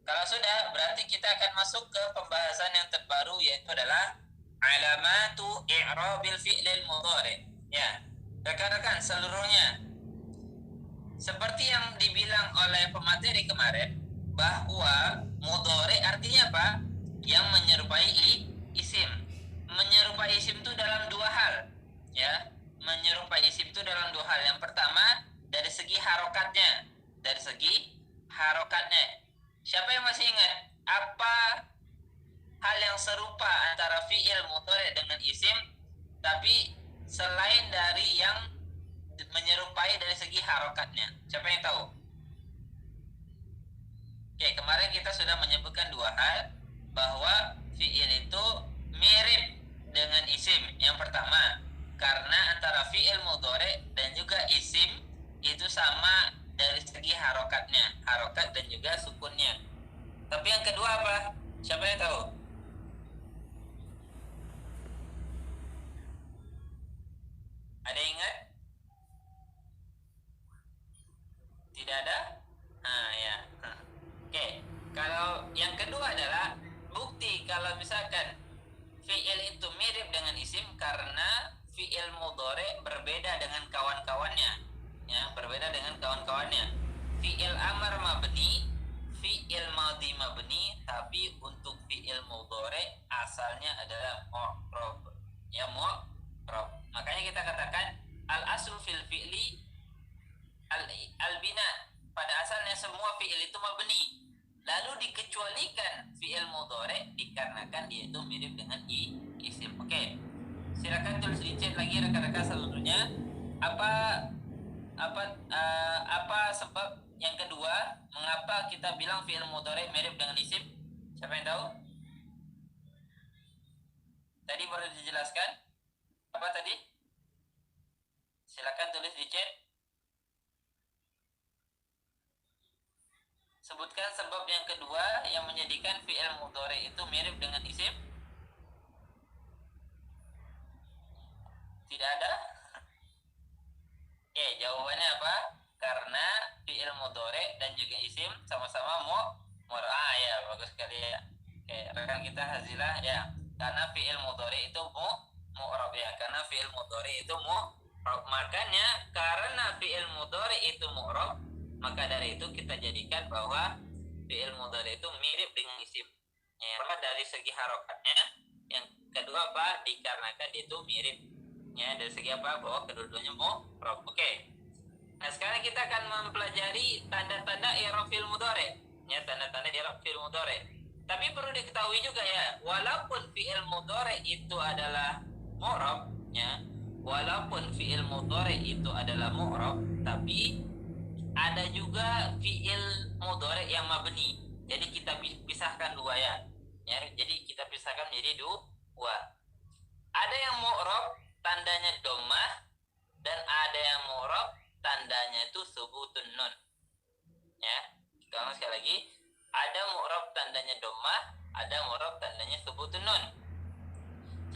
Kalau sudah, berarti kita akan masuk ke pembahasan yang terbaru, yaitu adalah alamatu i'rabil fi'lil mudhari. Ya, rekan-rekan seluruhnya, seperti yang dibilang oleh pemateri kemarin, bahwa mudhari artinya apa? Yang menyerupai isim. Menyerupai isim itu dalam dua hal, ya. Menyerupai isim itu dalam dua hal. Yang pertama, dari segi harokatnya. Dari segi harokatnya. Siapa yang masih ingat apa hal yang serupa antara fi'il mudhari dengan isim, tapi selain dari yang menyerupai dari segi harokatnya? Siapa yang tahu? Oke, kemarin kita sudah menyebutkan dua hal, bahwa fi'il itu mirip dengan isim. Yang pertama, karena antara fi'il mudhari dan juga isim itu sama dari segi harokatnya, harokat dan juga sukunnya. Tapi yang kedua apa? Siapa yang tahu? Ada yang ingat? Tidak ada? Nah, ya. Oke. Kalau yang kedua adalah bukti kalau misalkan fi'il itu mirip dengan isim karena fi'il mudhari berbeda dengan kawan-kawannya. Ya, berbeda dengan kawan-kawannya. Fi'il amar mabni, fi'il madhi mabni, tapi untuk fi'il mudhari asalnya adalah mu'rab. Ya, mu'rab. Makanya kita katakan al aslu fil fi'li al bina. Pada asalnya semua fi'il itu mabni. Lalu dikecualikan fi'il mudhari dikarenakan dia itu mirip dengan isim. Oke. Silakan tulis di chat lagi rekan-rekan seluruhnya apa apa sebab yang kedua mengapa kita bilang fi'il mudhari mirip dengan isim? Siapa yang tahu? Tadi baru dijelaskan. Apa tadi? Silakan tulis di chat. Sebutkan sebab yang kedua yang menjadikan fi'il mudhari itu mirip dengan isim. Tidak ada? Oke, jawabannya apa? Karena fi'il mudhari dan juga isim sama-sama mu'rab. Ya, bagus sekali ya. Oke, rekan kita Hazilah ya. Karena fi'il mudhari itu mu'rab ya. Karena fi'il mudhari itu mu'rab. Makanya karena fi'il mudhari itu mu'rab, maka dari itu kita jadikan bahwa fi'il mudhari itu mirip dengan isim. Ya, dari segi harokatnya. Yang kedua apa? Dikarenakan itu mirip. Ya, dari segi apa? Bahwa kedua-duanya mu'rab. Oke. Nah, sekarang kita akan mempelajari tanda-tanda i'rab fi'il mudhari. Ya, tanda-tanda i'rab fi'il mudhari. Tapi perlu diketahui juga ya, walaupun fi'il mudhari itu adalah mu'rab, ya. Walaupun fi'il mudhari itu adalah mu'rab, tapi ada juga fi'il mudhari yang mabni. Jadi kita pisahkan dua ya. Ya, jadi kita pisahkan menjadi dua. Ada yang mu'rab tandanya dhammah dan ada yang mu'rab tandanya itu subutun nun. Ya, kita ulang sekali lagi. Ada mu'rab tandanya dhammah, ada mu'rab tandanya subutun nun.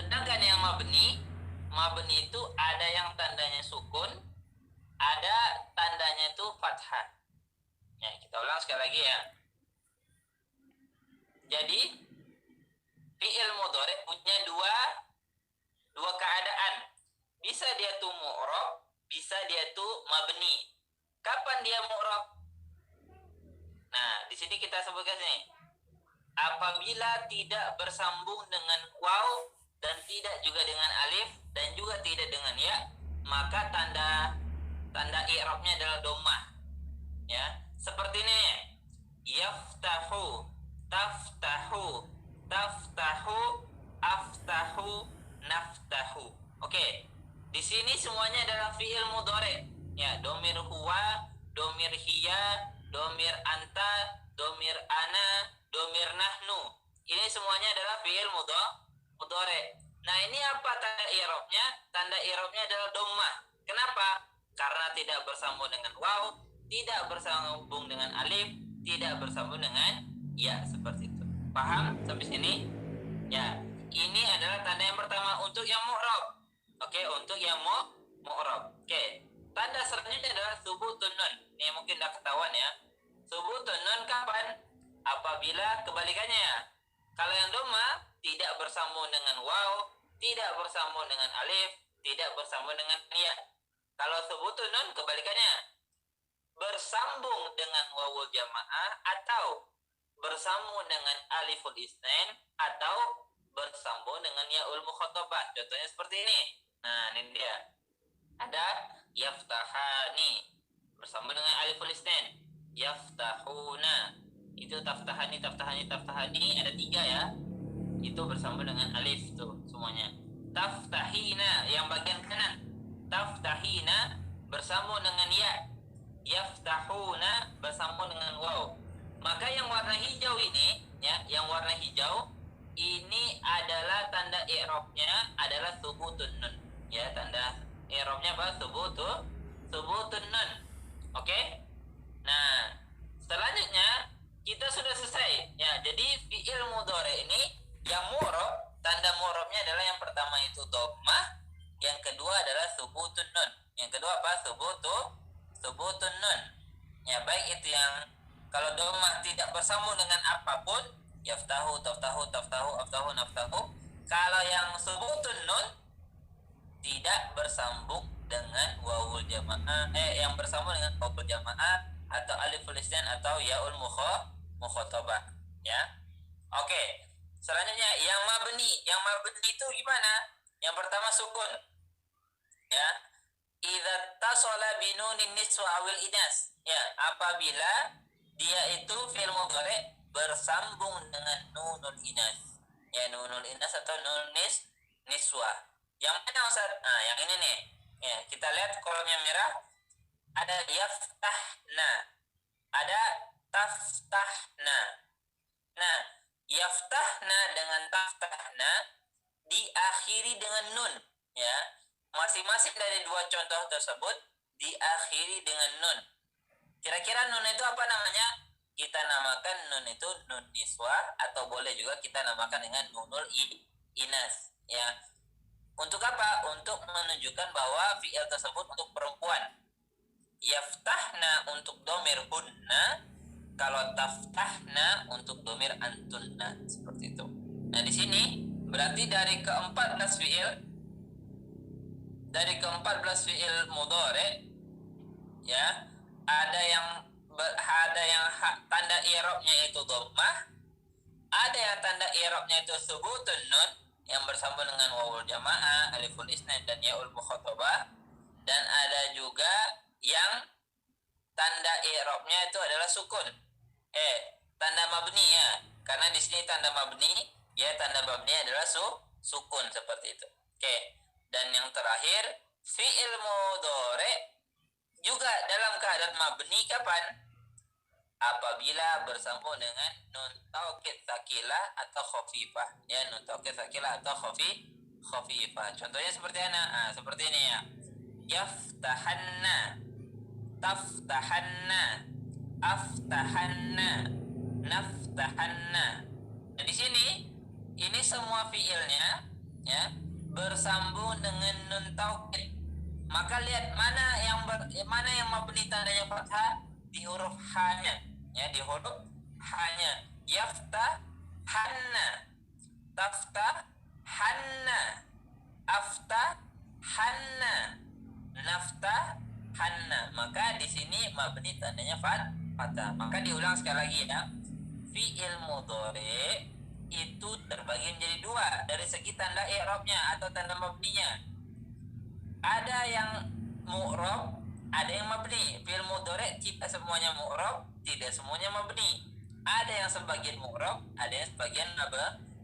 Sedangkan yang mabni itu ada yang tandanya sukun, ada tandanya itu fathah. Ya, kita ulang sekali lagi ya. Jadi fi'il mudhari punya dua keadaan. Bisa dia tuh mu'rab, bisa dia tuh mabni. Kapan dia mu'rab? Nah, di sini kita sebutkan nih. Apabila tidak bersambung dengan waw dan tidak juga dengan alif dan juga tidak dengan ya, maka tanda i'rabnya adalah dhammah. Ya, seperti ini. Yaftahu, taftahu, taftahu, aftahu, naftahu. Oke. Di sini semuanya adalah fi'il mudhari. Ya, domir huwa, domir hiya, domir anta, domir ana, domir nahnu. Ini semuanya adalah fi'il mudhari. Nah, ini apa tanda i'rabnya? Tanda i'rabnya adalah dhammah. Kenapa? Karena tidak bersambung dengan waw, tidak bersambung dengan alif, tidak bersambung dengan ya, seperti itu. Paham sampai sini? Ya, ini adalah tanda yang pertama untuk yang mu'rab. Oke, untuk yang mu'rab. Oke. Tanda selanjutnya adalah subutun nun. Ini mungkin udah ketahuan ya. Subutun nun kapan? apabila kebalikannya. Kalau yang doma tidak bersambung dengan waw, tidak bersambung dengan alif, tidak bersambung dengan ya. Kalau subutun nun kebalikannya, bersambung dengan wawul jamaah atau bersambung dengan aliful isnain atau bersambung dengan yaul mukhatabah. Contohnya seperti ini. Nah, ini dia. Ada yaftahani bersambung dengan aliful isnain. Yaftahuna. Itu taftahani, taftahani, taftahani ada 3 ya. Itu bersambung dengan alif tuh semuanya. Taftahina yang bagian kanan. Taftahina bersambung dengan ya. Yaftahuna bersambung dengan waw. Maka yang warna hijau ini ya, yang warna hijau ini adalah tanda i'rabnya adalah subutun nun. Ya, tanda i'rabnya apa? Subutun nun. Oke? Nah, selanjutnya kita sudah selesai. Ya, jadi fi'il mudhari ini yang mu'rab, tanda mu'rabnya adalah yang pertama itu dhammah, yang kedua adalah subutun nun. Yang kedua apa? Subutun nun. Ya, baik itu yang kalau dhammah tidak bersambung dengan apapun, yaftahu, taftahu, taftahu, aftahu, naftahu. Kalau yang subutun nun tidak bersambung dengan wawul jamaah, yang bersambung dengan wawul jamaah atau aliful isnan atau yaul mukhatabah, ya. Oke. Selanjutnya yang mabni. Yang mabni itu gimana? Yang pertama sukun. Ya. Idza tasala binunin niswa awil inas. Ya, apabila dia itu fi'il mudhari bersambung dengan nunul inas. Ya, nunul inas atau nun niswa. Yang mana Ustaz? Nah, yang ini nih. Ya, kita lihat kolom yang merah. Ada yaftahna. Ada taftahna. Nah, yaftahna dengan taftahna diakhiri dengan nun, ya. Masing-masing dari 2 contoh tersebut diakhiri dengan nun. Kira-kira nun itu apa namanya? Kita namakan nun itu nun niswa atau boleh juga kita namakan dengan nunul inas, ya. Untuk apa? Untuk menunjukkan bahwa fi'il tersebut untuk perempuan. Yaftahna untuk domir hunna, kalau taftahna untuk domir antunna, seperti itu. Nah, di sini berarti dari ke-14 fi'il mudhari, ya, ada yang tanda i'rabnya itu dhammah, ada yang tanda i'rabnya itu subutun nun yang bersambung dengan wawul jamaah, aliful isnan dan yaul mukhatabah, dan ada juga yang tanda i'rabnya itu adalah sukun. Tanda mabni ya. Karena di sini tanda mabni, ya, tanda mabni adalah sukun seperti itu. Oke. Dan yang terakhir, fi'il mudhari juga dalam keadaan mabni kapan? Apabila bersambung dengan nun taukid tsakilah atau khafifah. Ya, nun taukid tsakilah atau khafifah. Contohnya seperti mana? Nah, seperti ini ya. Yaftahanna, taftahanna, aftahanna, naftahanna. Nah, di sini ini semua fiilnya ya bersambung dengan nun taukid. Maka lihat mana yang mabni tandanya fathah di huruf h-nya, ya, di huruf h-nya. Yaftahanna, taftahanna, aftahanna, naftahanna. Maka di sini mabni tandanya fathah. Maka diulang sekali lagi ya. Fi'il mudhari itu terbagi menjadi 2 dari segi tanda i'rabnya atau tanda mabninya. Ada yang mu'rab, ada yang mabni. Fi'il mudhari tidak semuanya mu'rab, tidak semuanya mabni. Ada yang sebagian mu'rab, ada yang sebagian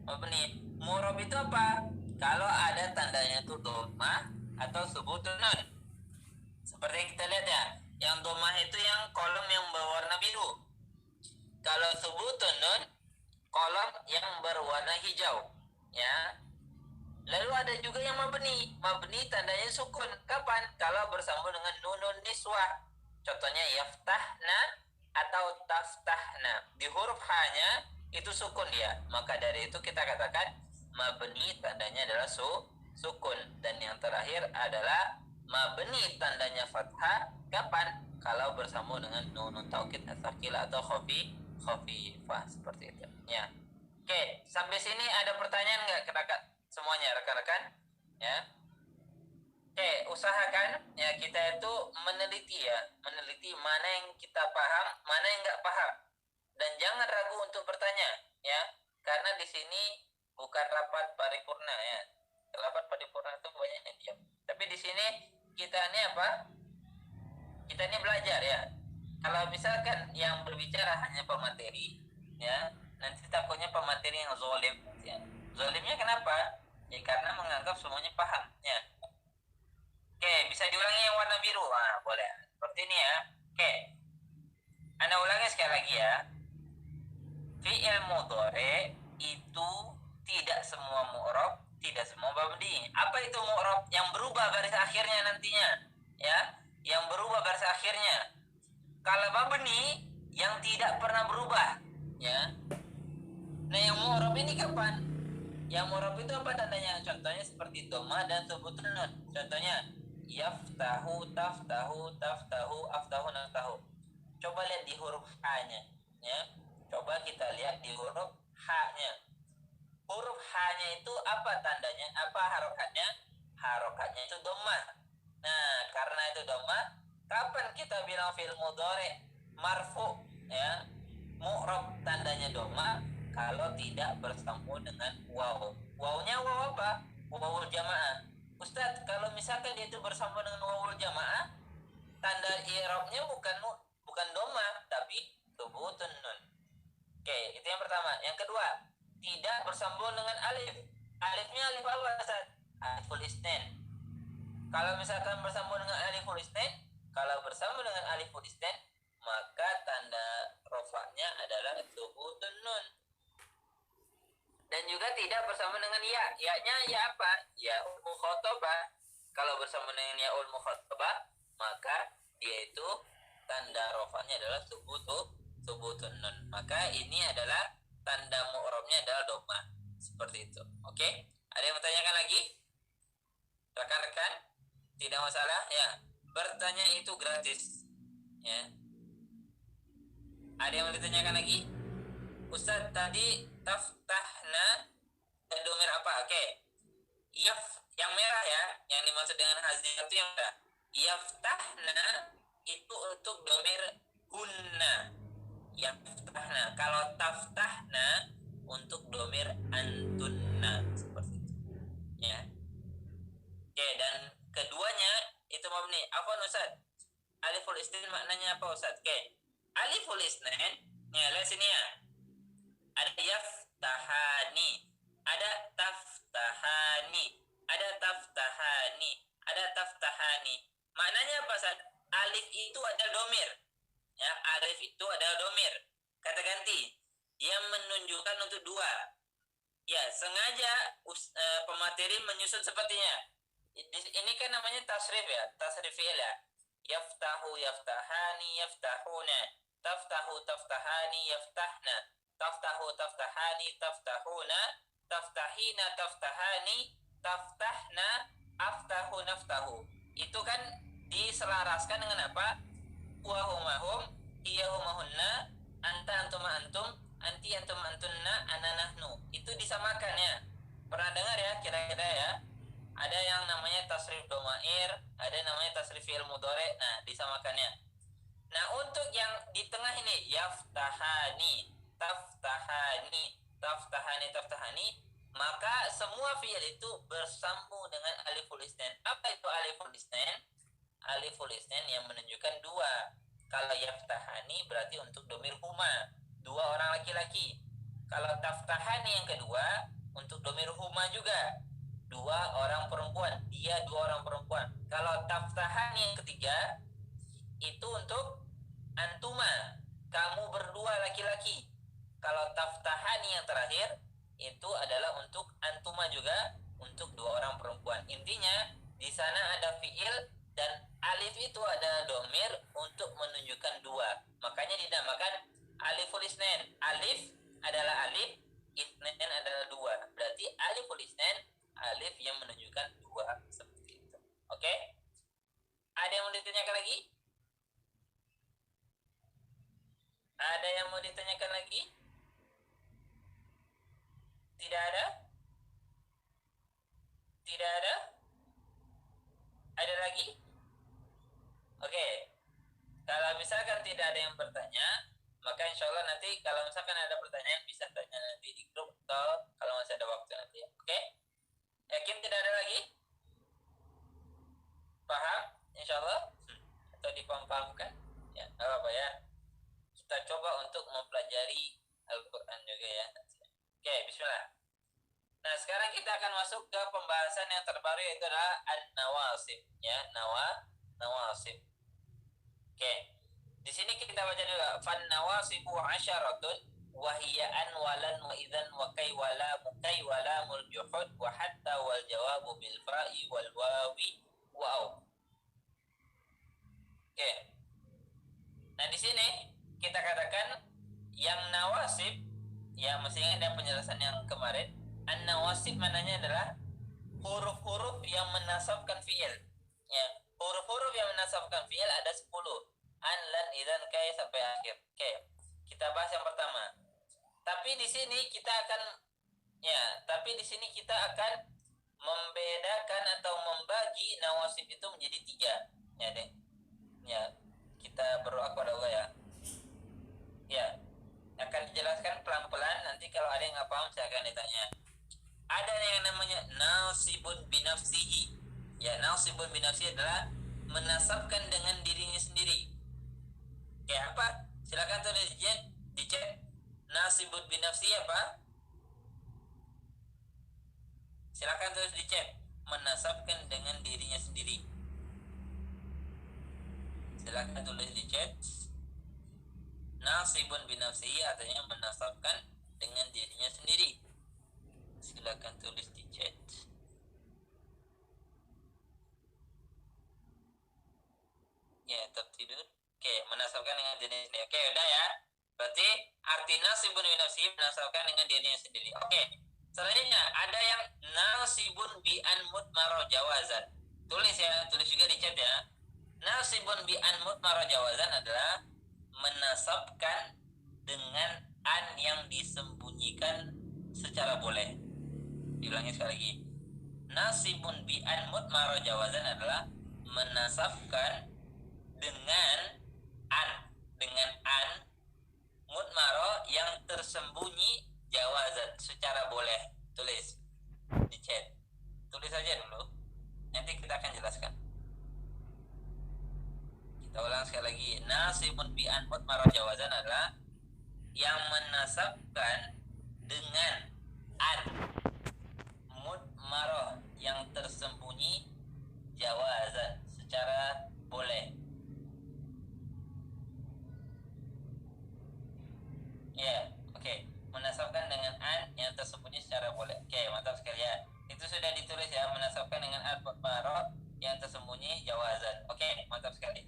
mabni. Mu'rab itu apa? Kalau ada tandanya itu dhammah atau subutun nun. Seperti yang kita lihat ya, yang dhammah itu yang kolom yang berwarna biru. Kalau subutun nun, kolom yang berwarna hijau, ya. Lalu ada juga yang mabni. Mabni tandanya sukun. Kapan? Kalau bersambung dengan nunun niswah. Contohnya yaftahna atau taftahna. Di huruf h-nya itu sukun dia. Maka dari itu kita katakan mabni tandanya adalah sukun. Dan yang terakhir adalah mabni tandanya fathah. Kapan? Kalau bersambung dengan nunun taukid atsakilah atau khafifah seperti itu. Ya. Oke, sampai sini ada pertanyaan nggak semuanya rekan-rekan? Ya. Oke, usahakan ya kita itu meneliti mana yang kita paham, mana yang nggak paham, dan jangan ragu untuk bertanya, ya, karena di sini bukan rapat paripurna ya. Rapat paripurna itu banyak yang diam. Tapi di sini kita ini apa? Kita ini belajar ya. Kalau misalkan yang berbicara hanya pemateri, ya, nanti takutnya pemateri yang zolim, ya. Zolimnya kenapa? Ya karena menganggap semuanya paham, ya. Oke, bisa diulangi yang warna biru. Nah, boleh. Seperti ini ya. Oke. Anda ulangi sekali lagi ya. Fi'il mudhari itu tidak semua mu'rab, tidak semua mabni. Apa itu mu'rab? Yang berubah garis akhirnya nantinya, ya. Yang berubah garis akhirnya. Kalau mabni yang tidak pernah berubah, ya. Nah, yang mu'rab ini kapan? Yang mu'rab itu apa tandanya? Contohnya seperti dhamma dan thubutun nun. Contohnya yaftahu, taftahu, taftahu, aftahu, naftahu. Coba lihat di huruf H-nya, ya. Coba kita lihat di huruf H-nya. Huruf H-nya itu apa tandanya? Apa harokatnya? Harokatnya itu dhamma. Nah, karena itu dhamma, kapan kita bilang fi'il mudhari marfu, ya? Mu'rab tandanya dhamma kalau tidak bersambung dengan waw. Wawnya waw apa? Wawul jamaah. Ustadz, kalau misalkan dia itu bersambung dengan wawul jamaah, tanda i'rabnya bukan dhamma tapi thubutun nun. Oke, itu yang pertama. Yang kedua, tidak bersambung dengan alif. Alifnya alif apa, Ustaz? Aliful istin. Kalau misalkan bersambung dengan aliful istin, maka tanda rofaknya adalah thubutun nun. Dan juga tidak bersambung dengan ya. Ya-nya ya apa? Ya mukhatabah. Kalau bersambung dengan ya mukhatabah, maka dia itu tanda rofaknya adalah thubutun nun. Maka ini adalah tanda mu'rabnya adalah dhamma. Seperti itu. Oke? Ada yang bertanyakan lagi? Rekan-rekan? Tidak masalah? Ya. Bertanya itu gratis. Ya. Ada yang ditanyakan lagi? Ustaz, tadi taftahna domir apa? Oke. Yang merah ya, yang dimaksud dengan hazil itu yang merah. Yaftahna itu untuk domir hunna. Yaftahna. Kalau taftahna untuk domir antunna, seperti itu. Ya. Oke, dan keduanya itu mabni. Apa Ustaz? Aliful istin maknanya apa Ustaz? Oke. Aliful istin, ya, lihat sini ya. Ada yaftahani, ada taftahani, ada taftahani, ada taftahani. Maknanya apa Ustaz? Alif itu adalah domir. Ya, alif itu adalah domir. Kata ganti yang menunjukkan untuk dua. Ya, sengaja pemateri menyusun sepertinya. Ini kan namanya tasrif ya, tasrif fi'il ya. Yaftahu, yaftahani, yaftahuna. Taftahu, taftahani, yaftahna. Taftahu, taftahani, taftahuna. Taftahina, taftahani, taftahna, aftahu, naftahu. Itu kan diselaraskan dengan apa? Wahumahum, iyahumahunna, anta antuma antum, anti antuma antunna, ana nahnu. Itu disamakan ya. Pernah dengar ya kira-kira ya? Ada yang namanya tasrif domair, ada yang namanya tasrif fi'il mudhari. Nah, disamakannya. Nah, untuk yang di tengah ini yaftahani, taftahani, taftahani, taftahani, maka semua fi'il itu bersambung dengan aliful istin. Apa itu aliful istin? Aliful istin yang menunjukkan dua. Kalau yaftahani berarti untuk domir huma, dua orang laki-laki. Kalau taftahani yang kedua untuk domir huma juga, dua orang perempuan. Dia dua orang perempuan. Kalau taftahani yang ketiga itu untuk antuma, kamu berdua laki-laki. Kalau taftahani yang terakhir itu adalah untuk antuma juga, untuk dua orang perempuan. Intinya di sana ada fiil dan alif itu ada domir untuk menunjukkan dua. Makanya dinamakan aliful isnain. Alif adalah alif, isnain adalah dua. Berarti aliful isnain, alif yang menunjukkan dua, seperti itu. Oke? Ada yang mau ditanyakan lagi? Ada yang mau ditanyakan lagi? Tidak ada? Tidak ada? Ada lagi? Oke. Kalau misalkan tidak ada yang bertanya, maka insya Allah nanti kalau misalkan ada pertanyaan bisa tanya nanti di grup atau kalau masih ada waktu nanti. Oke? Yakin tidak ada lagi? Paham? Insya Allah? Atau dipaham-pahamkan? Ya, nggak apa-apa ya. Kita coba untuk mempelajari Al-Quran juga ya. Oke, bismillah. Nah, sekarang kita akan masuk ke pembahasan yang terbaru yaitu adalah an-nawasib ya, nawasib. Oke. Di sini kita baca dulu. Fan nawasibu asyaratun wa hiya walan wa idzan wa kai wala mukai wala mul juhud wa hatta wal jawabu bil fa'i wal wawi wow. Oke. Nah, di sini kita katakan yang nawasib ya, mestinya ada penjelasan yang kemarin. An-nawasib mananya adalah huruf-huruf yang menasabkan fi'il. Ya, huruf-huruf yang menasabkan fi'il ada 10. An, lan, idzan, kai sampai akhir. Oke. Kita bahas yang pertama. Tapi di sini kita akan membedakan atau membagi nawasib itu menjadi 3. Ya, deh. Ya, kita berdoa kepada Allah ya. Ya, akan dijelaskan pelan-pelan. Nanti kalau ada yang nggak paham saya akan ditanya. Ada yang namanya nasibun binafsihi. Ya, nasibun binafsihi adalah menasabkan dengan dirinya sendiri. Kayak apa? Silakan tulis di chat. Nasibun binafsihi apa? Silakan tulis di chat. Menasabkan dengan dirinya sendiri. Silakan tulis di chat. Nasibun binafsihi artinya menasabkan dengan dirinya sendiri. Silakan tulis di chat. Ya, tertidur. Oke, menasabkan dengan dirinya sendiri. Oke, udah ya. Berarti arti nasibun binafsihi menasabkan dengan dirinya sendiri. Oke. Selanjutnya ada yang nasibun bi an mutmaro jawazan. Tulis ya, tulis juga di chat ya. Nasibun bi an mutmaro jawazan adalah menasabkan dengan an yang disembunyikan secara boleh. Diulangi sekali lagi. Nasibun bi an mutmaro jawazan adalah menasabkan dengan an mutmaro yang tersembunyi jawazan secara boleh. Tulis di chat. Tulis aja dulu. Nanti kita akan jelaskan. Kita ulang sekali lagi. Nasibun bi an mutmaro jawazan adalah yang menasabkan dengan an mutmaro yang tersembunyi jawazan secara boleh. Ya, oke. Menasabkan dengan an yang tersembunyi secara boleh. Oke, mantap sekali ya. Itu sudah ditulis ya, menasabkan dengan an mutmaro yang tersembunyi jawazan. Oke, mantap sekali.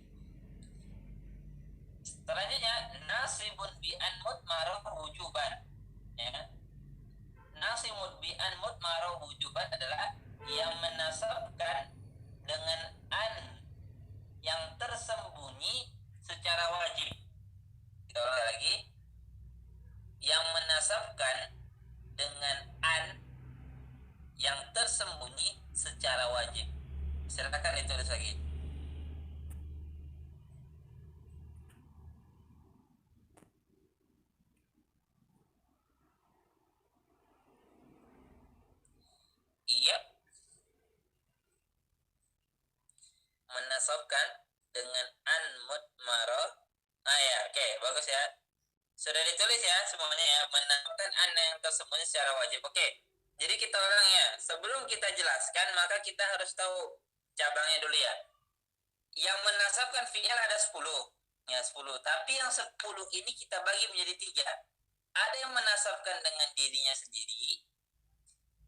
Selanjutnya nasibun bi an mutmaro wujuban. Ya. Nasibun bi an mutmaro wujuban adalah yang menasabkan dengan an yang tersembunyi secara wajib. Kita ulang lagi. Yang menasabkan dengan an yang tersembunyi secara wajib. Silakan ditulis lagi. Iya. Menasabkan dengan an mutmaro. Ya, oke, bagus ya. Sudah ditulis ya semuanya ya, menasabkan an yang tersembunyi secara wajib. Oke. Jadi kita ulang ya. Sebelum kita jelaskan, maka kita harus tahu cabangnya dulu ya. Yang menasabkan fi'il ada 10. Ya, 10. Tapi yang 10 ini kita bagi menjadi 3. Ada yang menasabkan dengan dirinya sendiri.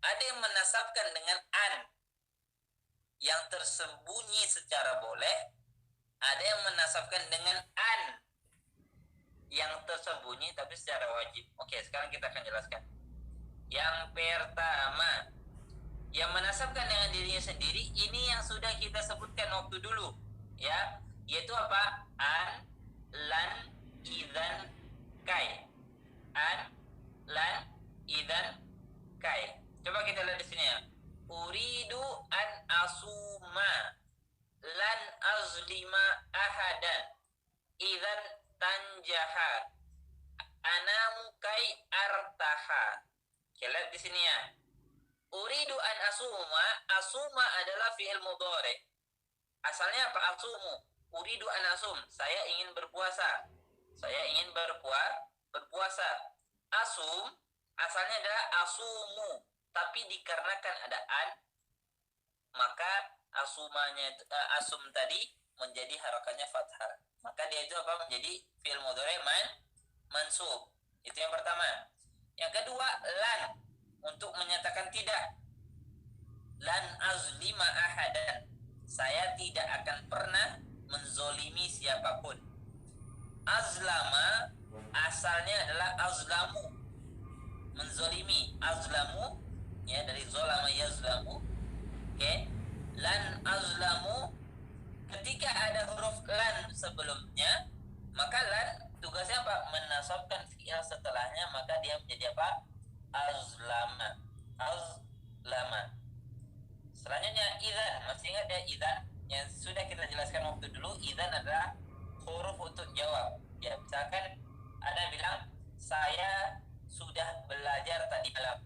Ada yang menasabkan dengan an yang tersembunyi secara boleh. Ada yang menasabkan dengan an yang tersembunyi tapi secara wajib. Oke, sekarang kita akan jelaskan. Yang pertama, yang menasabkan dengan dirinya sendiri, ini yang sudah kita sebutkan waktu dulu, ya, yaitu apa? An, lan, idzan, kai. An, lan, idzan, kai. Coba kita lihat di sini ya. Uridu an asuma lan azlima ahadan idzan tanjaha anamu kai artaha. Kita lihat di sini ya. Uridu an asuma, asuma adalah fi'il mudhari. Asalnya apa? Asumu. Uridu an asum, saya ingin berpuasa. Saya ingin berpuasa. Asum asalnya adalah asumu, tapi dikarenakan ada an, maka asum tadi menjadi harakannya fathah. Maka dia itu apa? Menjadi fi'il mudhari mansub. Itu yang pertama. Yang kedua, lan, untuk menyatakan tidak. Lan azlima ahadan, saya tidak akan pernah menzolimi siapapun. Azlama asalnya adalah azlamu, menzolimi. Azlamu ya, dari zolama yazlamu. Oke. Lan azlamu, ketika ada huruf lan sebelumnya, maka lan tugasnya apa? Menasabkan fi'il setelahnya, maka dia menjadi apa? Azlama. Azlama. Selanjutnya idzan, masih ingat ya idzan yang sudah kita jelaskan waktu dulu? Idzan adalah huruf untuk jawab. Ya, misalkan ada bilang saya sudah belajar tadi malam.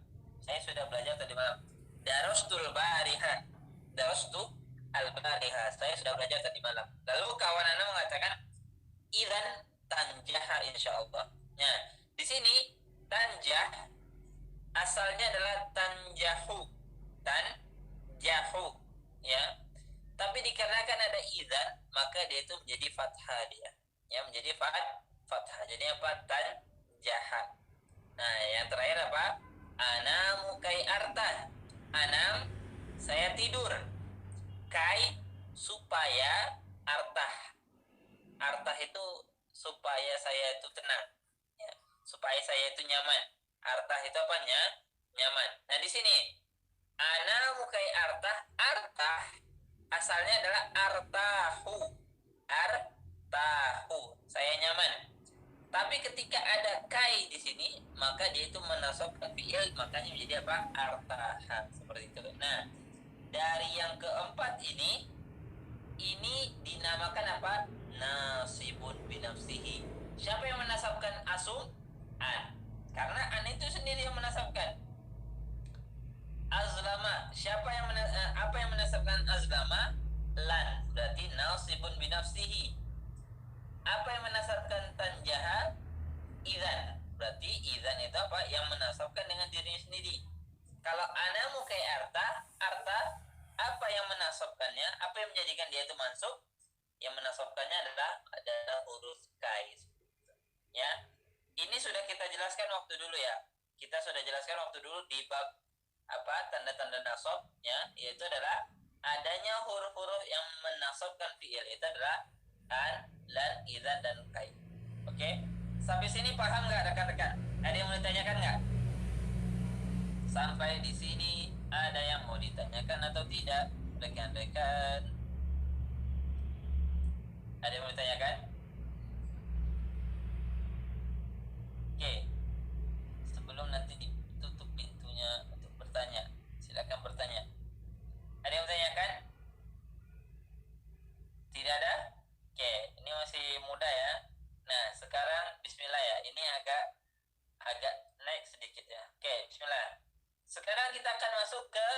Saya sudah belajar tadi malam. Darastul bariha. Darastu al-bariha. Saya sudah belajar tadi malam. Lalu kawan Anda mengatakan idzan tanjaha insyaallah. Nah, di sini tanjah asalnya adalah tanjahu. Tanjahu ya. Tapi dikarenakan ada idzan, maka dia itu menjadi fathah dia. Ya, menjadi fathah. Jadi apa? Tanjaha. Nah, yang terakhir apa? Anamu kai artah. Anam, saya tidur. Kai, supaya. Artah. Artah itu supaya saya itu tenang. Ya, supaya saya itu nyaman. Artah itu apanya? Nyaman. Nah, di sini anamu kai artah. Artah asalnya adalah artahu. Artahu, saya nyaman. Tapi ketika ada kai di sini, maka dia itu menasabkan fi'il, makanya menjadi apa? Artaha. Seperti itu. Nah, dari yang keempat ini dinamakan apa? Nasibun binafsihi. Siapa yang menasabkan asum? An. Karena an itu sendiri yang menasabkan. Azlama, siapa yang apa yang menasabkan azlama? Lan. Berarti nasibun binafsihi. Apa yang menasabkan tanjaha? Idzan. Berarti idzan itu apa? Yang menasabkan dengan dirinya sendiri. Kalau anamu kai arta, apa yang menasabkannya? Apa yang menjadikan dia itu mansub? Yang menasabkannya adalah huruf kai. Ya. Ini sudah kita jelaskan waktu dulu ya. Kita sudah jelaskan waktu dulu di bab apa? Tanda-tanda nasab ya, yaitu adalah adanya huruf-huruf yang menasabkan fi'il. Itu adalah an, lan, idzan, dan kai. Oke? Sampai sini paham nggak rekan-rekan? Ada yang mau ditanyakan nggak? Sampai di sini ada yang mau ditanyakan atau tidak, rekan-rekan? Ada yang mau ditanyakan? Oke. Sebelum nanti ditutup pintunya untuk bertanya, silakan bertanya. Ada yang bertanyakan? Tidak ada? Oke, ini masih muda ya. Nah, sekarang bismillah ya. Ini agak naik sedikit ya. Oke, bismillah. Sekarang kita akan masuk ke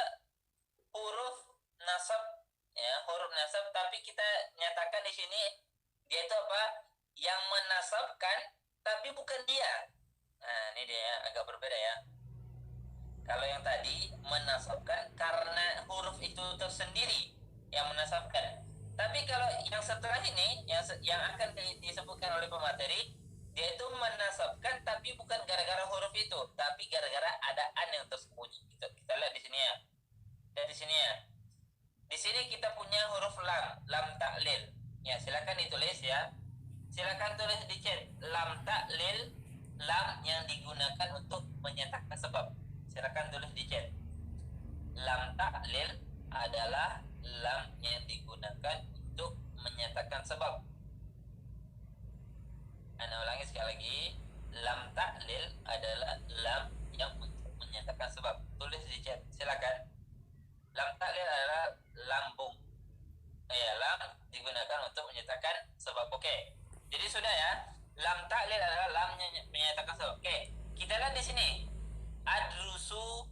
huruf nasab ya, huruf nasab, tapi kita nyatakan di sini dia itu apa? Yang menasabkan tapi bukan dia. Nah, ini dia agak berbeda ya. Kalau yang tadi menasabkan karena huruf itu tersendiri yang menasabkan. Tapi kalau yang setelah ini yang akan disebutkan oleh pemateri, dia itu menasabkan tapi bukan gara-gara huruf itu, tapi gara-gara ada an yang tersembunyi. Kita lihat di sini ya. Dan di sini ya. Di sini kita punya huruf lam taklil. Ya, silakan ditulis ya. Silakan tulis di chat. Lam taklil, lam yang digunakan untuk menyatakan sebab. Silakan tulis di chat. Lam taklil adalah lam yang digunakan untuk menyatakan sebab. Ana ulangi sekali lagi. ya lam digunakan untuk menyatakan sebab. Oke. Jadi sudah ya. Lam ta'lil adalah lamnya menyatakan sebab. Oke. Kita lihat di sini. Adrusu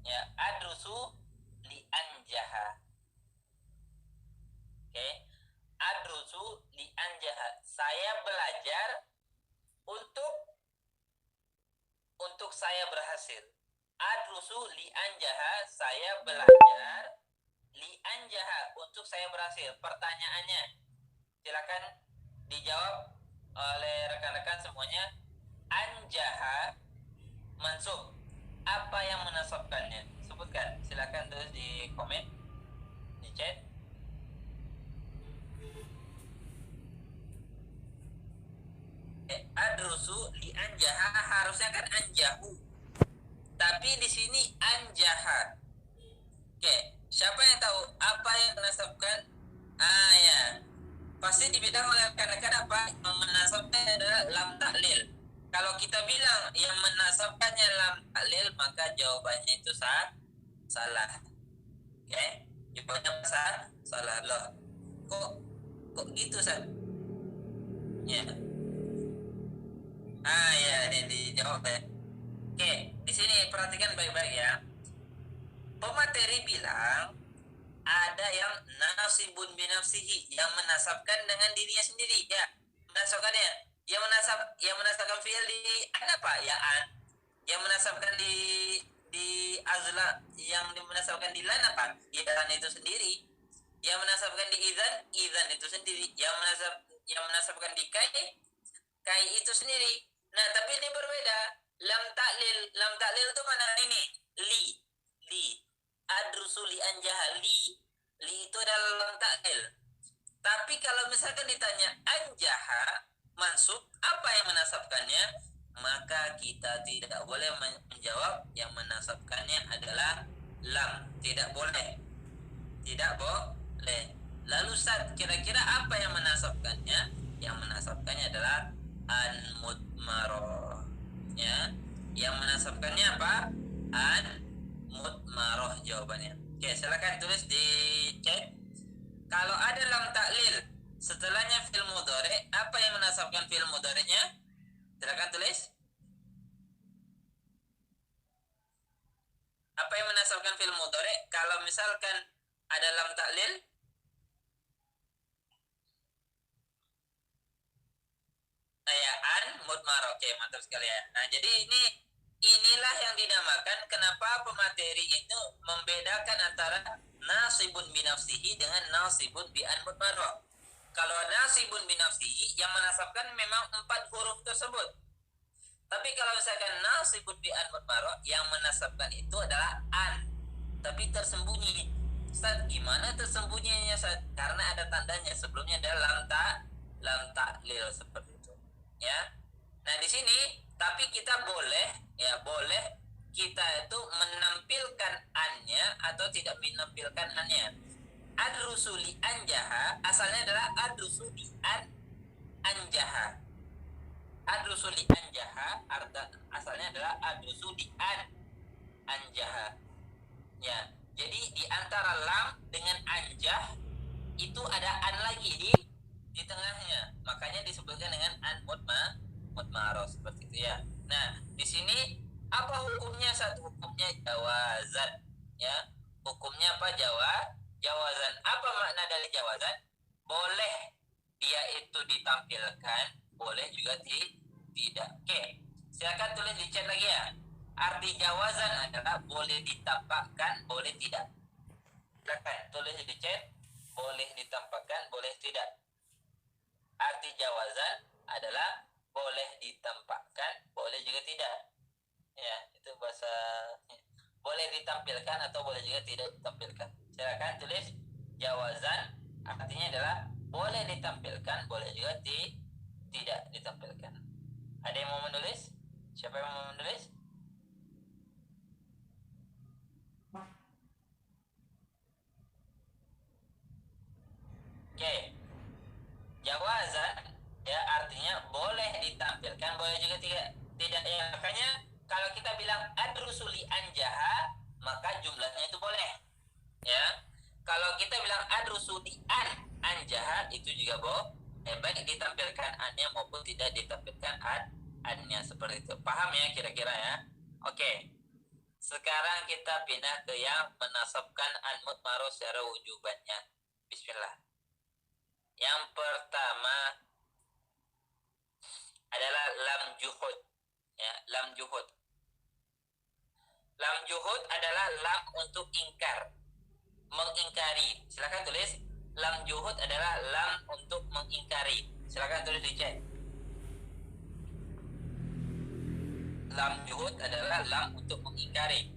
ya, adrusu li anjaha. Oke. Adrusu li anjaha. Saya belajar untuk saya berhasil. Adrusu li anjaha, saya belajar li anjaha untuk saya berhasil. Pertanyaannya, silakan dijawab oleh rekan-rekan semuanya. Anjaha mansub, apa yang menasabkannya? Sebutkan, silakan tulis di komen, di chat. Adrusu li anjaha, harusnya kan anjahu, tapi di sini anjaha. Oke, siapa yang tahu apa yang menasabkan? Ya, pasti dibilang oleh rekan-rekan apa yang menasabkan adalah lam taklil. Kalau kita bilang yang menasabkannya lam taklil, maka jawabannya itu salah. Oke, jawabannya salah loh. Kok gitu, Sab? Ya. Ya, ini dijawab ya. Oke, di sini perhatikan baik-baik ya. Pemateri bilang ada yang nasibun binafsihi, yang menasabkan dengan dirinya sendiri ya. Menasabkannya, yang menasabkan fi'il di apa? Ya an. Yang menasabkan di azla, yang menasabkan di lan apa? Ya lan itu sendiri. Yang menasabkan di idzan itu sendiri. Yang menasabkan di kai itu sendiri. Nah, tapi ini berbeda. Lam taklil itu mana ini? Li. Adrusu li anjaha, li itu adalah lam taklil. Tapi kalau misalkan ditanya anjaha mansub, apa yang menasabkannya? Maka kita tidak boleh menjawab yang menasabkannya adalah lam. Tidak boleh. Lalu Ustaz, kira-kira apa yang menasabkannya? Yang menasabkannya adalah an-mudmaroh ya. Yang menasabkannya apa? An-mudmaroh jawabannya. Oke, silakan tulis di chat. Kalau ada lam taklil setelahnya fi'il mudhari, apa yang menasabkan fi'il mudhari'nya? Silakan tulis. Apa yang menasabkan fi'il mudhari kalau misalkan ada lam taklil? Ya, an mudmarah. Oke, mantap sekali ya. Nah, jadi inilah yang dinamakan kenapa pemateri itu membedakan antara nasibun binafsihi dengan nasibun bi an mudmarah. Kalau nasibun binafsihi yang menasabkan memang 4 huruf tersebut. Tapi kalau misalkan nasibun bi an mudmarah yang menasabkan itu adalah an, tapi tersembunyi. Ustaz, gimana tersembunyinya, Ustaz? Karena ada tandanya sebelumnya ada lam taklil seperti itu. Ya. Nah, di sini tapi kita boleh kita itu menampilkan annya atau tidak menampilkan annya. Adrusuli anjaha asalnya adalah adrusuli anjaha. Adrusuli anjaha asalnya adalah adrusuli anjaha. Ya. Jadi di antara lam dengan anjah itu ada an lagi di tengahnya, makanya disebutkan dengan an mudmarah seperti itu ya. Nah, di sini apa hukumnya? Satu hukumnya jawazan ya. Hukumnya apa? Jawazan. Apa makna dari jawazan? Boleh dia itu ditampilkan, boleh juga tidak. Oke, silakan tulis di chat lagi ya. Arti jawazan adalah boleh ditampakkan, boleh tidak. Silakan tulis di chat, boleh ditampakkan, boleh tidak. Arti jawazan adalah boleh ditampakkan, boleh juga tidak. Ya, itu bahasa. Boleh ditampilkan atau boleh juga tidak ditampilkan. Silakan tulis jawazan, artinya adalah boleh ditampilkan, boleh juga tidak ditampilkan. Ada yang mau menulis? Siapa yang mau menulis? Oke. Jawazan ya artinya boleh ditampilkan, boleh juga tidak ya. Makanya kalau kita bilang adrusuli anjaha, maka jumlahnya itu boleh ya. Kalau kita bilang adrusu di an jahat itu juga baik ditampilkan annya maupun tidak ditampilkan annya seperti itu. Paham ya kira-kira ya? Oke. Sekarang kita pindah ke yang menasabkan an mudmaro secara wujubannya. Bismillah. Yang pertama adalah lam juhud. Ya, lam juhud. Lam juhud adalah lam untuk ingkar, mengingkari. Silakan tulis. Lam juhud adalah lam untuk mengingkari. Silakan tulis di chat. Lam juhud adalah lam untuk mengingkari.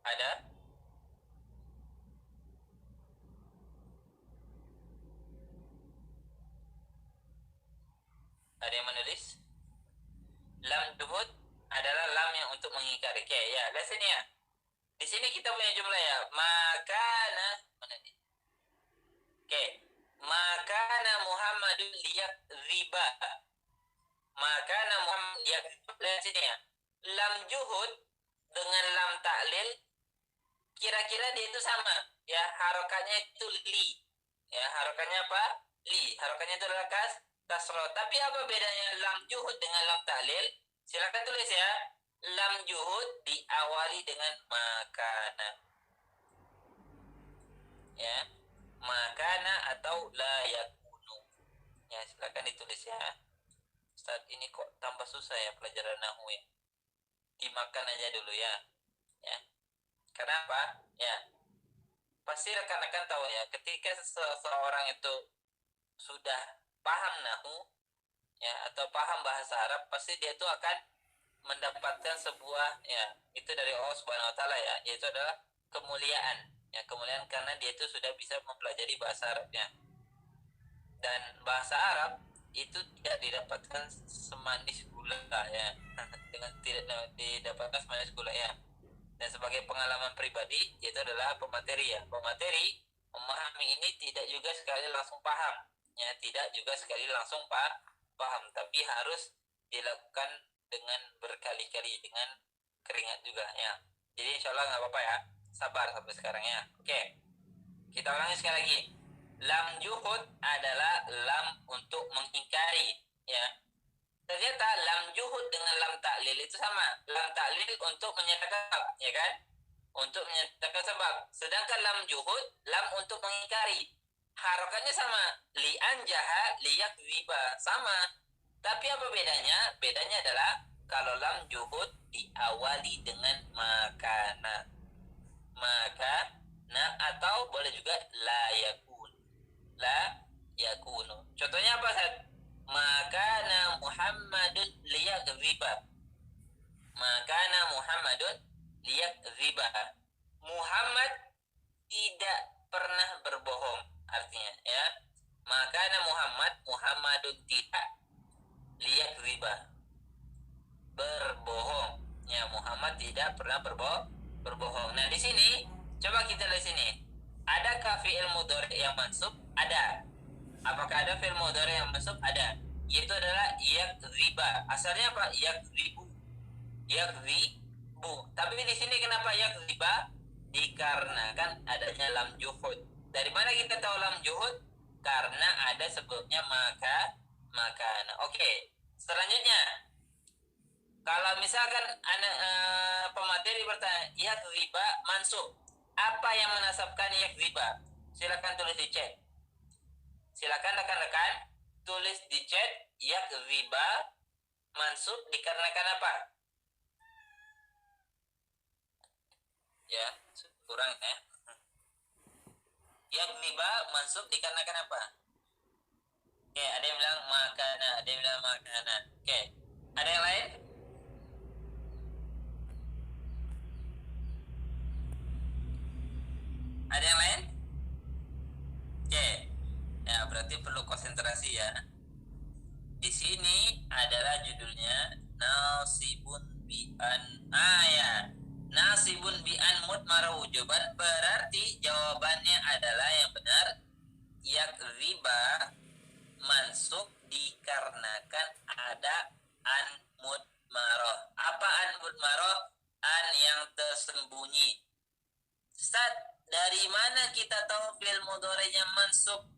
Ada? Ada yang menulis? Lam juhud adalah lam yang untuk mengingkari. Oke, ya, lihat sini ya. Di sini kita punya jumlah ya. Makana mana nih? Oke. Makana Muhammadun liyak riba. Makana Muhammad liyak riba. Lihat sini ya. Lam juhud dengan lam ta'lil kira-kira dia itu sama. Ya, harokatnya itu li. Ya, harokatnya apa? Li. Harokatnya itu adalah kasroh. Tapi apa bedanya lam juhud dengan lam ta'lil? Silakan tulis ya. Lam juhud diawali dengan makana. Ya. Makana atau la yakunu. Ya, silakan ditulis ya. Ustaz, ini kok tambah susah ya pelajaran nahwu ya. Dimakan aja dulu ya. Ya. Kenapa? Ya. Pasti rekan-rekan tahu ya, ketika seseorang itu sudah paham nahwu ya atau paham bahasa Arab, pasti dia itu akan mendapatkan sebuah ya itu dari Allah Subhanahu wa taala ya, yaitu adalah kemuliaan. Ya, kemuliaan karena dia itu sudah bisa mempelajari bahasa Arabnya. Dan bahasa Arab itu tidak didapatkan semanis gula ya. Dengan tidak didapatkan semanis gula ya. Dan sebagai pengalaman pribadi itu adalah pemateri ya. Pemateri memahami ini tidak juga sekali langsung paham. Ya, tidak juga sekali langsung paham, tapi harus dilakukan dengan berkali-kali, dengan keringat juga ya. Jadi insya Allah nggak apa-apa ya, sabar sampai sekarang ya. Oke, kita ulangi sekali lagi. Lam juhud adalah lam untuk mengingkari ya. Ternyata lam juhud dengan lam ta'lil itu sama. Lam ta'lil untuk menyatakan ya kan, untuk menyatakan sebab. Sedangkan lam juhud lam untuk mengingkari. Harokatnya sama. Li'an jaha liyak riba sama. Tapi apa bedanya? Bedanya adalah kalau lam juhud diawali dengan makana. Makana atau boleh juga la yakun. La yakunu. Contohnya apa, Ustaz? Makana Muhammadun liyak riba. Makana Muhammadun liyak riba. Muhammad tidak pernah berbohong. Artinya ya. Makana Muhammadun tidak liyak riba, berbohong ya. Muhammad tidak pernah berbohong. Nah di sini coba kita lihat sini, adakah fi'il mudhari yang mansub? Ada. Apakah ada fi'il mudhari yang mansub? Ada, yaitu adalah yak riba. Asalnya apa? Yak ribu. Tapi di sini kenapa yak riba? Dikarenakan adanya lam juhud. Dari mana kita tahu lam juhud? Karena ada sebelumnya makana. Oke. Selanjutnya, kalau misalkan pemateri bertanya, yak riba mansub, apa yang menasabkan yak riba? Silakan tulis di chat. Silakan rekan-rekan tulis di chat, yak riba mansub dikarenakan apa? Ya, kurang ya. Yak riba mansub dikarenakan apa? Oke, ada yang bilang makana, ada yang bilang makanan. Oke, ada yang lain? Ada yang lain? Oke, ya berarti perlu konsentrasi ya. Di sini adalah judulnya nasibun bi'an ya. Nasibun bi'an mudmara wujuban, berarti jawabannya adalah yang benar yak riba mansub dikarenakan ada an mudmaroh. Apa an mudmaroh? An yang tersembunyi. Ustaz, dari mana kita tahu fi'il mudhari'nya mansub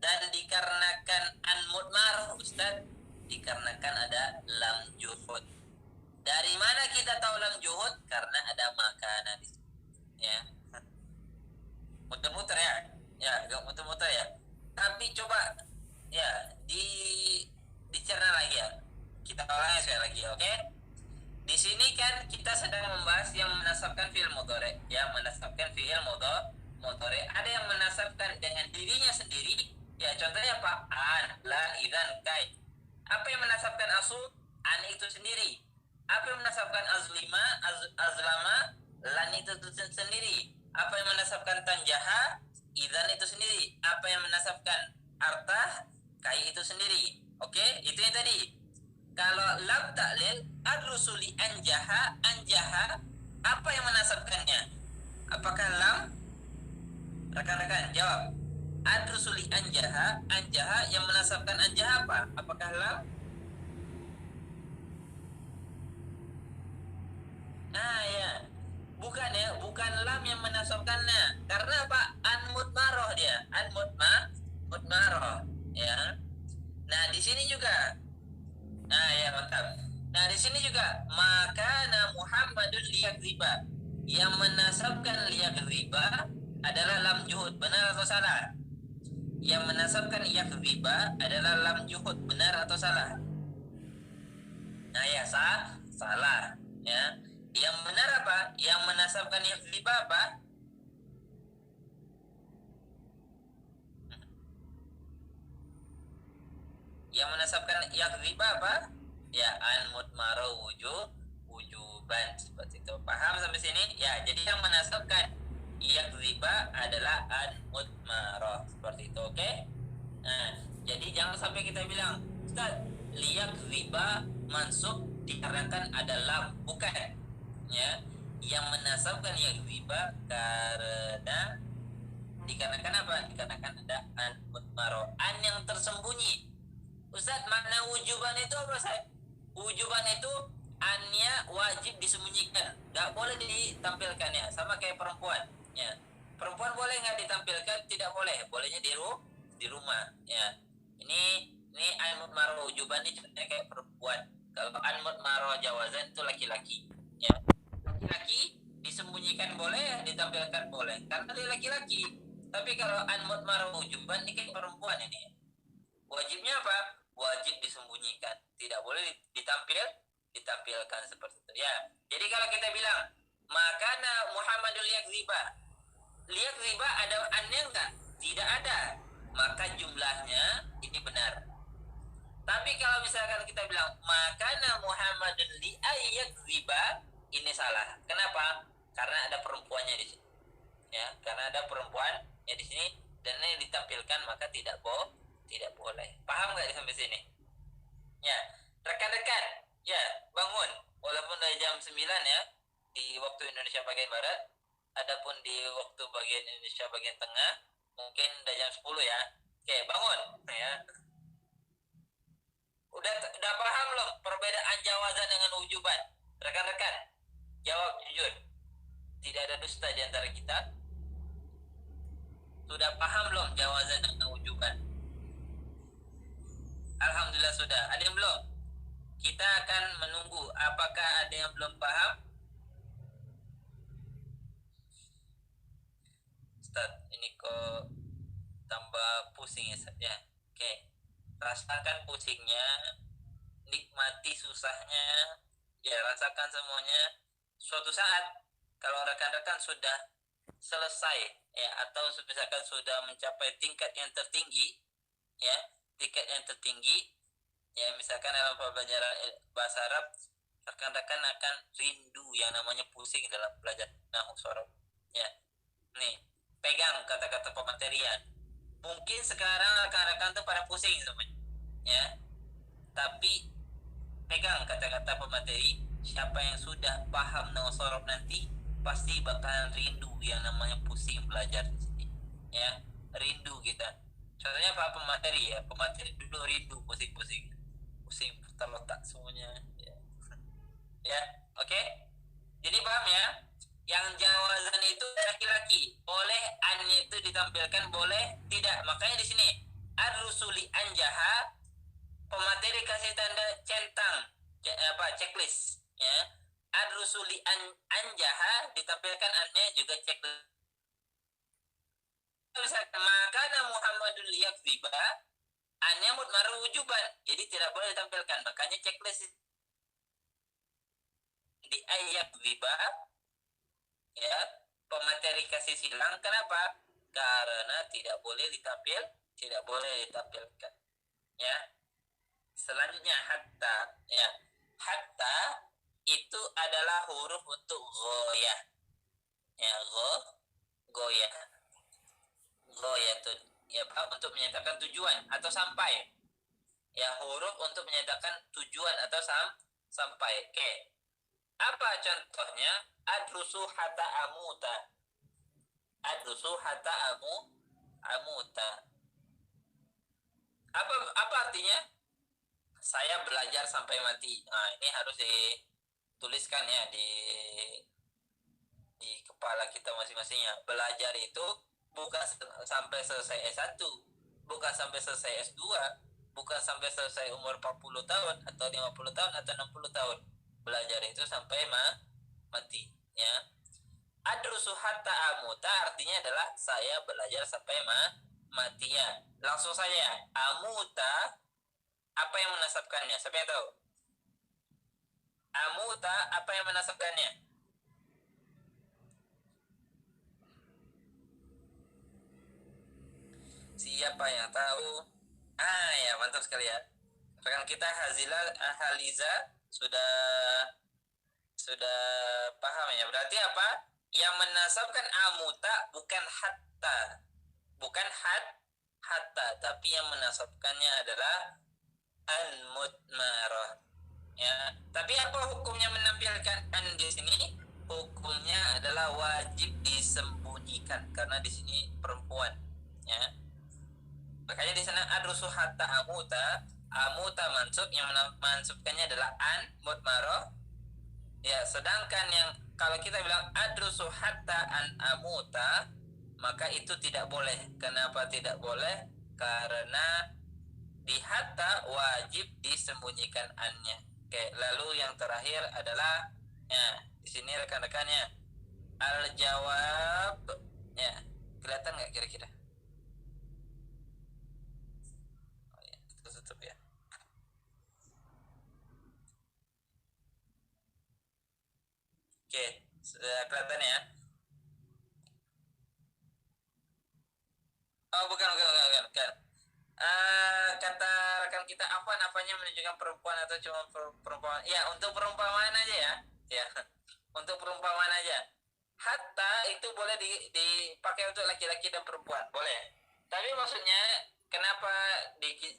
dan dikarenakan an mudmaroh, Ustaz? Dikarenakan ada lam juhud. Dari mana kita tahu lam juhud? Karena ada makana di situ. Ya. Muter-muter ya. Ya, agak muter-muter ya. Tapi coba ya dicerna lagi ya. Kita ulangi sekali lagi, oke? Di sini kan kita sedang membahas yang menasabkan fi'il mudhari', yang menasabkan fi'il mudhari'. Ada yang menasabkan dengan dirinya sendiri. Ya, contohnya apa? An, la, idzan, kai. Apa yang menasabkan asul? An itu sendiri. Apa yang menasabkan azlima, azlama, lan itu sendiri. Apa yang menasabkan tanjaha, idzan itu sendiri. Apa yang menasabkan artah, kai itu sendiri. Oke, itu yang tadi. Kalau lam ta'lil, ar-rusuli anjaha, apa yang menasabkannya? Apakah lam? Rekan-rekan jawab. Ad-rusuli anjaha yang menasabkan anjaha apa? Apakah lam? Nah ya, bukan ya, bukan lam yang menasabkannya. Karena apa? An mudmaroh dia, an mudmaroh, ya. Nah di sini juga, nah ya mantap. Nah di sini juga makana Muhammadun liyakziba, yang menasabkan liyakziba adalah lam juhud, benar atau salah? Yang menasabkan yakziba adalah lam juhud, benar atau salah? Nah ya salah ya. Yang benar apa? Yang menasabkan yakziba apa? Yang menasabkan yakziba apa? Ya an mudmaroh wujuban, seperti itu. Paham sampai sini? Ya, jadi yang menasabkan yakziba adalah an mudmaroh, seperti itu, oke? Nah, jadi jangan sampai kita bilang, Ustaz, liyakziba mansub dikarenakan ada lam, bukan. Ya, yang menasabkan yakziba karena dikarenakan apa? Dikarenakan ada an mudmaroh, an yang tersembunyi. Ustaz, makna wujuban itu apa, Ustaz? Wujuban itu annya wajib disembunyikan, nggak boleh ditampilkan ya, sama kayak perempuan. Ya, perempuan boleh nggak ditampilkan? Tidak boleh, bolehnya di rumah. Ya, ini an mudmaroh wujuban ini contohnya kayak perempuan. Kalau an mudmaroh jawazan itu laki-laki. Ya, laki-laki disembunyikan boleh, ditampilkan boleh, karena dia laki-laki. Tapi kalau an mudmaroh wujuban ini kayak perempuan ini. Wajibnya apa? Wajib disembunyikan, tidak boleh ditampilkan seperti itu ya. Jadi kalau kita bilang makana Muhammadul liyakziba ada annya enggak? Tidak ada, maka jumlahnya ini benar. Tapi kalau misalkan kita bilang makana Muhammadun liyakziba, ini salah. Kenapa? Karena ada perempuannya di sini. Ya, karena ada perempuannya di sini dan ini ditampilkan, maka tidak boleh. Paham nggak sampai sini? Ya, rekan-rekan, ya bangun. Walaupun dari jam 9 ya di waktu Indonesia bagian barat, adapun di waktu bagian Indonesia bagian tengah mungkin udah jam 10 ya. Oke, bangun ya. Udah paham belum perbedaan jawazan dengan wujuban? Rekan-rekan, jawab jujur. Tidak ada dusta di antara kita. Sudah paham belum jawazan dengan wujuban? Alhamdulillah sudah. Ada yang belum? Kita akan menunggu. Apakah ada yang belum paham? Ustaz, ini kok tambah pusing ya, Ustaz ya. Oke. Rasakan pusingnya, nikmati susahnya, ya rasakan semuanya. Suatu saat kalau rekan-rekan sudah selesai ya, atau misalkan sudah mencapai tingkat yang tertinggi ya, tingkat yang tertinggi ya, misalkan dalam pembelajaran bahasa Arab, rekan-rekan akan rindu yang namanya pusing dalam belajar nahwu sorof ya. Nih, pegang kata-kata pematerian. Mungkin sekarang rekan-rekan tuh pada pusing semuanya ya, tapi pegang kata-kata pemateri. Siapa yang sudah paham nahwu sorof nanti pasti bakalan rindu yang namanya pusing belajar di sini ya, rindu kita. Contohnya apa? Pemateri ya, pemateri dulu rindu pusing-pusing. ditampilkan boleh tidak. Makanya di sini ar-rusuli anjaha, pemateri kasih tanda centang, checklist ya. Ar-rusuli anjaha ditampilkan annya juga checklist. Misalkan maka Muhammadun liyakdziba, annya mudmaru wujuban, jadi tidak boleh ditampilkan. Makanya checklist di ayat riba ya, pemateri kasih silang. Kenapa? Karena tidak boleh ditampilkan ya. Selanjutnya hatta ya. Hatta itu adalah huruf untuk ghoyah ya, ghoyah itu ya Pak, untuk menyatakan tujuan atau sampai ya, huruf untuk menyatakan tujuan atau sampai. Oke, apa contohnya? Adrusu hatta amuta, adrusu hatta amuta. Apa artinya? Saya belajar sampai mati. Nah, ini harus dituliskan ya di kepala kita masing-masingnya. Belajar itu bukan sampai selesai S1, bukan sampai selesai S2, bukan sampai selesai umur 40 tahun atau 50 tahun atau 60 tahun. Belajar itu sampai mati ya. Adrusu hatta amuta artinya adalah saya belajar sampai mati ya. Langsung saja, amuta apa yang menasabkannya? Siapa yang tahu? Amuta apa yang menasabkannya? Siapa yang tahu? Ya, mantap sekali ya. Rekan kita Haliza sudah paham ya. Berarti apa? Yang menasabkan amuta bukan hatta. Bukan hatta, tapi yang menasabkannya adalah an-mudmarah. Ya, tapi apa hukumnya menampilkan an di sini? Hukumnya adalah wajib disembunyikan karena di sini perempuan, ya. Makanya di sana adrusu hatta amuta, amuta mansub, yang mansubkannya adalah an mudmarah. Ya, sedangkan yang kalau kita bilang adrusu hatta an amuta, maka itu tidak boleh. Kenapa tidak boleh? Karena di hatta wajib disembunyikan annya. Oke, lalu yang terakhir adalah ya, di sini rekan-rekannya al-jawab. Ya, kelihatan nggak kira-kira? Oh ya, tutup ya. Oke, sudah kelihatan ya? Oh, bukan. Kata rekan kita apanya menunjukkan perempuan atau cuma perempuan? Ya, untuk perumpamaan aja ya. Ya, untuk perumpamaan aja. Hatta itu boleh dipakai untuk laki-laki dan perempuan, boleh. Tapi maksudnya kenapa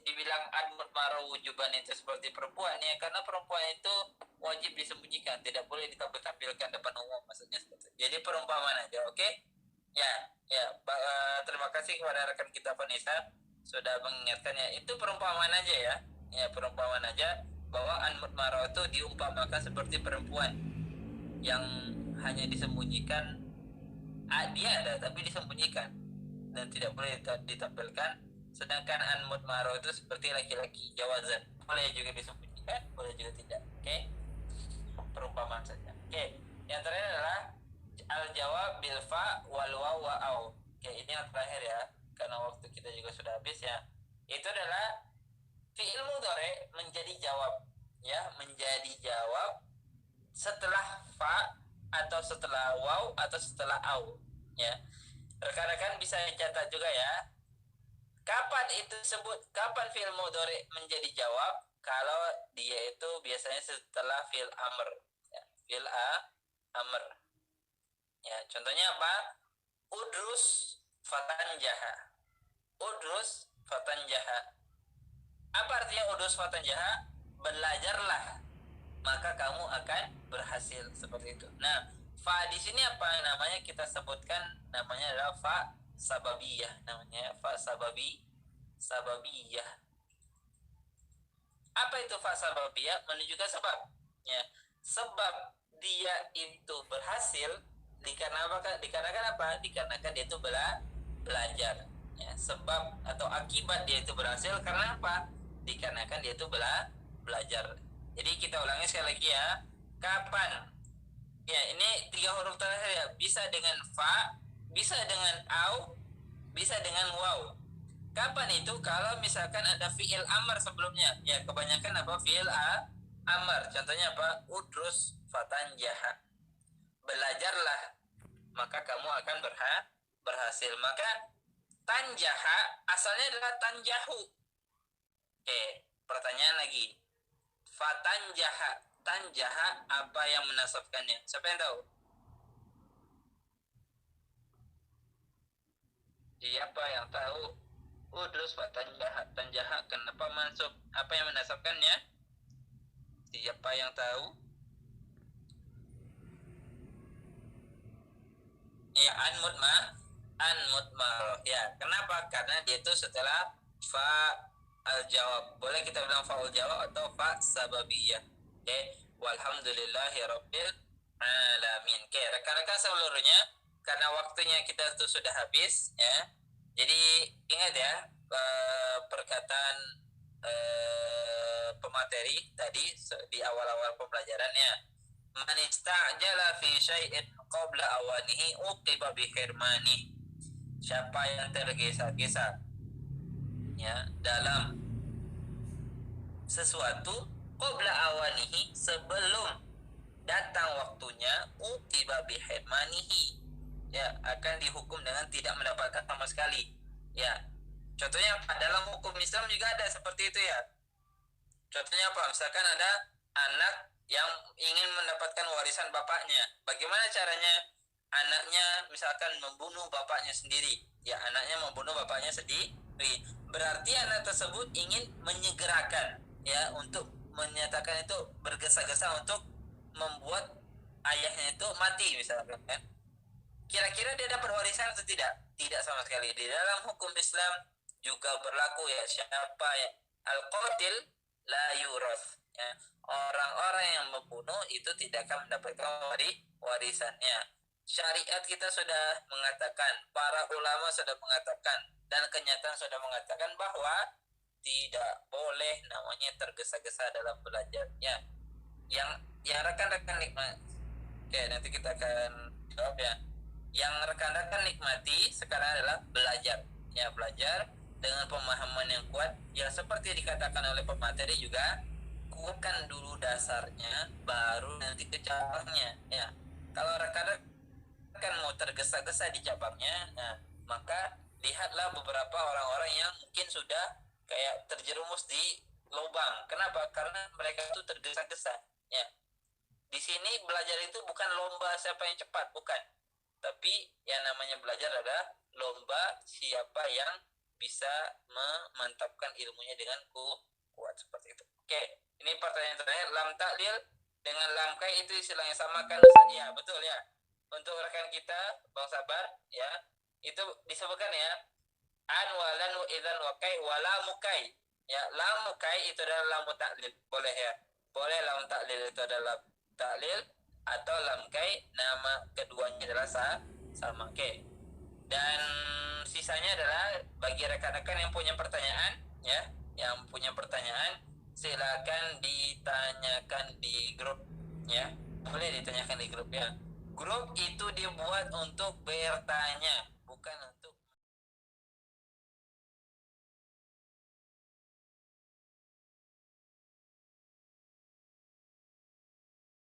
dibilang al-mudmarah wujuban itu seperti perempuan ya? Karena perempuan itu wajib disembunyikan, tidak boleh ditampilkan depan umum, maksudnya seperti itu. Jadi perumpamaan aja, oke? Ya. Terima kasih kepada rekan kita Vanessa sudah mengingatkannya. Itu perumpamaan aja ya. Ya, perumpamaan aja bahwa an-mudmarah itu diumpamakan seperti perempuan yang hanya disembunyikan. Dia ada tapi disembunyikan dan tidak boleh ditampilkan. Sedangkan an-mudmarah itu seperti laki-laki, jawazan. Boleh juga disembunyikan, boleh juga tidak. Oke? Perumpamaan saja. Oke. Yang terakhir adalah al-jawab bil fa wal waw wa au. Oke, ini yang terakhir ya, karena waktu kita juga sudah habis ya. Itu adalah fi'il mudhari menjadi jawab ya, menjadi jawab setelah fa atau setelah waw atau setelah au ya. Rekan-rekan bisa dicatat juga ya. Kapan itu disebut, kapan fi'il mudhari menjadi jawab? Kalau dia itu biasanya setelah fi'il amr ya, fi'il amr. Ya, contohnya apa? Udrus fatanjaha. Udrus fatanjaha. Apa artinya udrus fatanjaha? Belajarlah, maka kamu akan berhasil, seperti itu. Nah, fa di sini apa namanya kita sebutkan? Namanya adalah fa sababiyah, namanya fa sababiyah. Apa itu fa sababiyah? Menunjukkan sebab. Ya, sebab dia itu berhasil dikarenakan apa? Dikarenakan dia itu belajar. Ya, sebab atau akibat dia itu berhasil karena apa? Dikarenakan dia itu belajar. Jadi kita ulangi sekali lagi ya. Kapan? Ya, ini 3 huruf terakhir ya. Bisa dengan fa, bisa dengan au, bisa dengan waw. Kapan itu? Kalau misalkan ada fiil amar sebelumnya. Ya, kebanyakan apa? Fiil amar. Contohnya apa? Udrus fatanjaha. Belajarlah, maka kamu akan berhasil. Maka tanjaha asalnya adalah tanjahu. Oke, pertanyaan lagi. Fatanjaha. Tanjaha apa yang menasabkannya? Siapa yang tahu? Siapa yang tahu? Udrus fatanjaha. Tanjaha kenapa mansub? Apa yang menasabkannya? Siapa yang tahu? Ya, anmutmaroh. Ya, kenapa? Karena dia itu setelah fa al jawab. Boleh kita bilang fa al jawab atau fa sababiyah. Oke, walhamdulillahi rabbil alamin. Oke, rekan-rekan seluruhnya, karena waktunya kita itu sudah habis ya. Jadi ingat ya, perkataan pemateri tadi di awal-awal pembelajarannya. Man istajala fi syai'in qabla awanihi uqiba bi hirmani. Siapa yang tergesa-gesa ya dalam sesuatu qabla awanihi, sebelum datang waktunya, uqiba bi hirmanihi, ya akan dihukum dengan tidak mendapatkan sama sekali. Ya, contohnya dalam hukum Islam juga ada seperti itu ya. Contohnya apa? Misalkan ada anak yang ingin mendapatkan warisan bapaknya. Bagaimana caranya? Anaknya misalkan membunuh bapaknya sendiri. Ya, anaknya membunuh bapaknya sendiri. Berarti anak tersebut ingin menyegerakan ya untuk menyatakan itu, bergesa-gesa untuk membuat ayahnya itu mati misalkan kan. Kira-kira dia dapat warisan atau tidak? Tidak sama sekali. Di dalam hukum Islam juga berlaku ya, siapa ya al-qatil la yurath ya. Orang-orang yang membunuh itu tidak akan mendapatkan warisannya. Syariat kita sudah mengatakan, para ulama sudah mengatakan, dan kenyataan sudah mengatakan bahwa tidak boleh namanya tergesa-gesa dalam belajarnya. Yang rekan-rekan nikmat. Oke, nanti kita akan jawab ya. Yang rekan-rekan nikmati sekarang adalah belajar. Ya, belajar dengan pemahaman yang kuat. Ya, seperti dikatakan oleh pemateri juga, kuatkan dulu dasarnya, baru nanti ke cabangnya. Ya, kalau rekan-rekan mau tergesa-gesa di cabangnya, nah, maka lihatlah beberapa orang-orang yang mungkin sudah kayak terjerumus di lubang. Kenapa? Karena mereka itu tergesa-gesa. Ya, di sini belajar itu bukan lomba siapa yang cepat, bukan. Tapi yang namanya belajar adalah lomba siapa yang bisa memantapkan ilmunya dengan kuat seperti itu. Oke, ini pertanyaan terakhir. Lam taklil dengan lam kai itu istilahnya sama kan Ustaz? Ya, betul ya. Untuk rekan kita Bang Sabar ya, itu disebutkan ya, an walan wa idzan wa kai wala mukai. Ya, lam mukai itu adalah lam taklil. Boleh ya. Boleh lam taklil itu adalah taklil, atau lam kai nama keduanya adalah sama. Oke. Dan sisanya adalah bagi rekan-rekan yang punya pertanyaan ya, yang punya pertanyaan silakan ditanyakan di grup ya. Boleh ditanyakan di grup ya. Grup itu dibuat untuk bertanya, bukan untuk